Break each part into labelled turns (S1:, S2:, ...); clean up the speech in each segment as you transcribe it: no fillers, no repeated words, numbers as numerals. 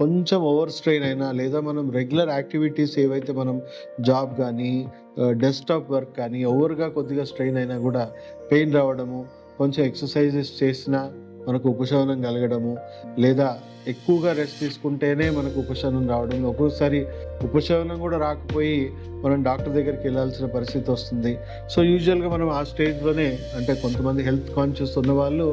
S1: కొంచెం over strain అయినా లేదా మనం రెగ్యులర్ యాక్టివిటీస్ ఏవైతే మనం జాబ్ కానీ డెస్క్టాప్ వర్క్ కానీ ఓవర్గా కొద్దిగా స్ట్రెయిన్ అయినా కూడా పెయిన్ రావడము, కొంచెం ఎక్సర్సైజెస్ చేసినా మనకు ఉపశమనం కలగడము, లేదా ఎక్కువగా రెస్ట్ తీసుకుంటేనే మనకు ఉపశమనం రావడం, ఒక్కొక్కసారి ఉపశమనం కూడా రాకపోయి మనం డాక్టర్ దగ్గరికి వెళ్ళాల్సిన పరిస్థితి వస్తుంది. సో యూజువల్గా మనం ఆ స్టేజ్లోనే, అంటే కొంతమంది హెల్త్ కాన్షియస్ ఉన్న వాళ్ళు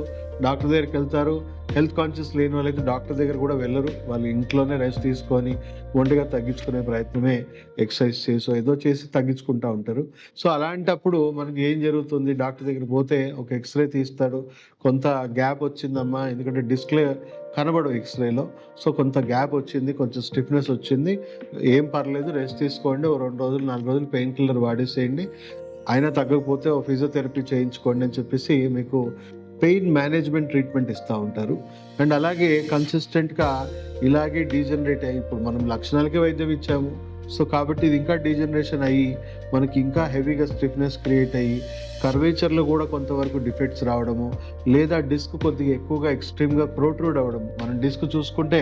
S1: డాక్టర్ దగ్గరికి వెళ్తారు, హెల్త్ కాన్షియస్ లేని వాళ్ళైతే డాక్టర్ దగ్గర కూడా వెళ్ళరు. వాళ్ళు ఇంట్లోనే రెస్ట్ తీసుకొని ఒంటిగా తగ్గించుకునే ప్రయత్నమే ఎక్సర్సైజ్ చేసో ఏదో చేసి తగ్గించుకుంటూ ఉంటారు. సో అలాంటప్పుడు మనకి ఏం జరుగుతుంది, డాక్టర్ దగ్గర పోతే ఒక ఎక్స్రే తీస్తాడు, కొంత గ్యాప్ వచ్చిందమ్మా, ఎందుకంటే డిస్ప్లే కనబడవు ఎక్స్రేలో. సో కొంత గ్యాప్ వచ్చింది, కొంచెం స్టిఫ్నెస్ వచ్చింది, ఏం పర్లేదు, రెస్ట్ తీసుకోండి, ఓ 2 రోజులు 4 రోజులు పెయిన్ కిల్లర్ వాడేసేయండి, అయినా తగ్గకపోతే ఓ ఫిజియోథెరపీ చేయించుకోండి అని చెప్పేసి మీకు పెయిన్ మేనేజ్మెంట్ ట్రీట్మెంట్ ఇస్తూ ఉంటారు. అండ్ అలాగే కన్సిస్టెంట్గా ఇలాగే డీజనరేట్ అయ్యి, ఇప్పుడు మనం లక్షణాలకే వైద్యం ఇచ్చాము, సో కాబట్టి ఇది ఇంకా డీజనరేషన్ అయ్యి మనకి ఇంకా హెవీగా స్టిఫ్నెస్ క్రియేట్ అయ్యి కర్వేచర్లో కూడా కొంతవరకు డిఫెక్ట్స్ రావడము, లేదా డిస్క్ కొద్దిగా ఎక్కువగా ఎక్స్ట్రీమ్గా ప్రోట్రూడ్ అవ్వడం. మనం డిస్క్ చూసుకుంటే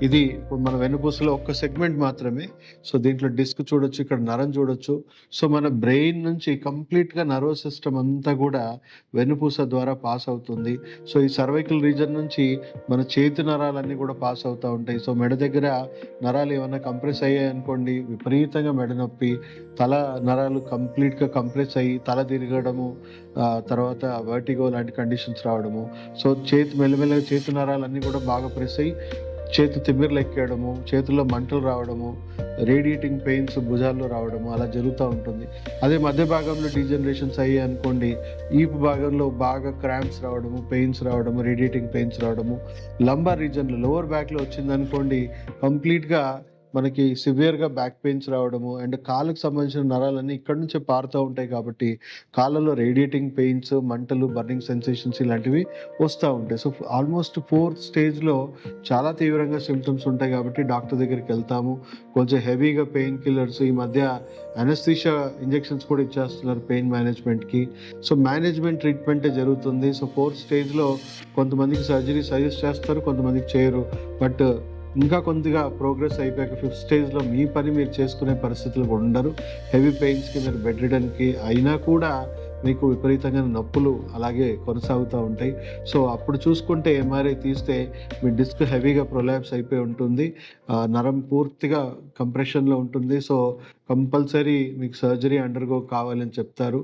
S1: ఇది ఇప్పుడు మన వెన్నుపూసలో ఒక్క సెగ్మెంట్ మాత్రమే. సో దీంట్లో డిస్క్ చూడొచ్చు, ఇక్కడ నరం చూడొచ్చు. సో మన బ్రెయిన్ నుంచి కంప్లీట్గా నర్వస్ సిస్టమ్ అంతా కూడా వెన్నుపూస ద్వారా పాస్ అవుతుంది. సో ఈ సర్వైకల్ రీజన్ నుంచి మన చేతి నరాలన్నీ కూడా పాస్ అవుతూ ఉంటాయి. సో మెడ దగ్గర నరాలు ఏమన్నా కంప్రెస్ అయ్యాయి అనుకోండి, విపరీతంగా మెడ నొప్పి, తల నరాలు కంప్లీట్గా కంప్రెస్ అయ్యి తల తిరగడము, తర్వాత వర్టిగో లాంటి కండిషన్స్ రావడము. సో మెల్లమెల్లగా చేతి నరాలన్నీ కూడా బాగా ప్రెస్ అయ్యి చేతి తిమ్మిర్లు ఎక్కేయడము, చేతుల్లో మంటలు రావడము, రేడియేటింగ్ పెయిన్స్ భుజాల్లో రావడము అలా జరుగుతూ ఉంటుంది. అదే మధ్య భాగంలో డీజనరేషన్స్ అయ్యాయి అనుకోండి, ఈపు భాగంలో బాగా క్రాంప్స్ రావడము, పెయిన్స్ రావడము, రేడియేటింగ్ పెయిన్స్ రావడము, లంబార్ రీజన్లో లోవర్ బ్యాక్లో వచ్చిందనుకోండి కంప్లీట్గా మనకి సివియర్గా బ్యాక్ పెయిన్స్ రావడము. అండ్ కాళ్ళకు సంబంధించిన నరాలన్నీ ఇక్కడ నుంచే పారుతూ ఉంటాయి కాబట్టి కాళ్ళలో రేడియేటింగ్ పెయిన్స్, మంటలు, బర్నింగ్ సెన్సేషన్స్ ఇలాంటివి వస్తూ ఉంటాయి. సో ఆల్మోస్ట్ 4th స్టేజ్లో చాలా తీవ్రంగా సిమ్టమ్స్ ఉంటాయి కాబట్టి డాక్టర్ దగ్గరికి వెళ్తాము. కొంచెం హెవీగా పెయిన్ కిల్లర్స్, ఈ మధ్య అనస్థీషియా ఇంజెక్షన్స్ కూడా ఇచ్చేస్తున్నారు పెయిన్ మేనేజ్మెంట్కి. సో మేనేజ్మెంట్ ట్రీట్మెంటే జరుగుతుంది. సో 4th స్టేజ్లో కొంతమందికి సర్జరీ సజెస్ట్ చేస్తారు, కొంతమందికి చేయరు. బట్ ఇంకా కొద్దిగా ప్రోగ్రెస్ అయిపోయాక 5th స్టేజ్లో మీ పని మీరు చేసుకునే పరిస్థితులు ఉండరు. హెవీ పెయిన్స్కి మీరు బెడ్ రిడన్కి అయినా కూడా మీకు విపరీతంగా నొప్పులు అలాగే కొనసాగుతూ ఉంటాయి. సో అప్పుడు చూసుకుంటే ఎంఆర్ఐ తీస్తే మీ డిస్క్ హెవీగా ప్రొలాప్స్ అయిపోయి ఉంటుంది, నరం పూర్తిగా కంప్రెషన్లో ఉంటుంది. సో కంపల్సరీ మీకు సర్జరీ అండర్గో కావాలని చెప్తారు.